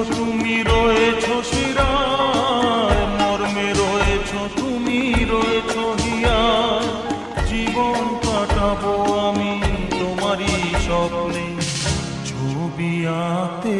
তুমি রয়েছো শিরায়, মর্মে রয়েছো তুমি রয়েছো হিয়ায়। জীবন কাটাবো আমি তোমারই স্বপ্নে, ছবি আঁকতে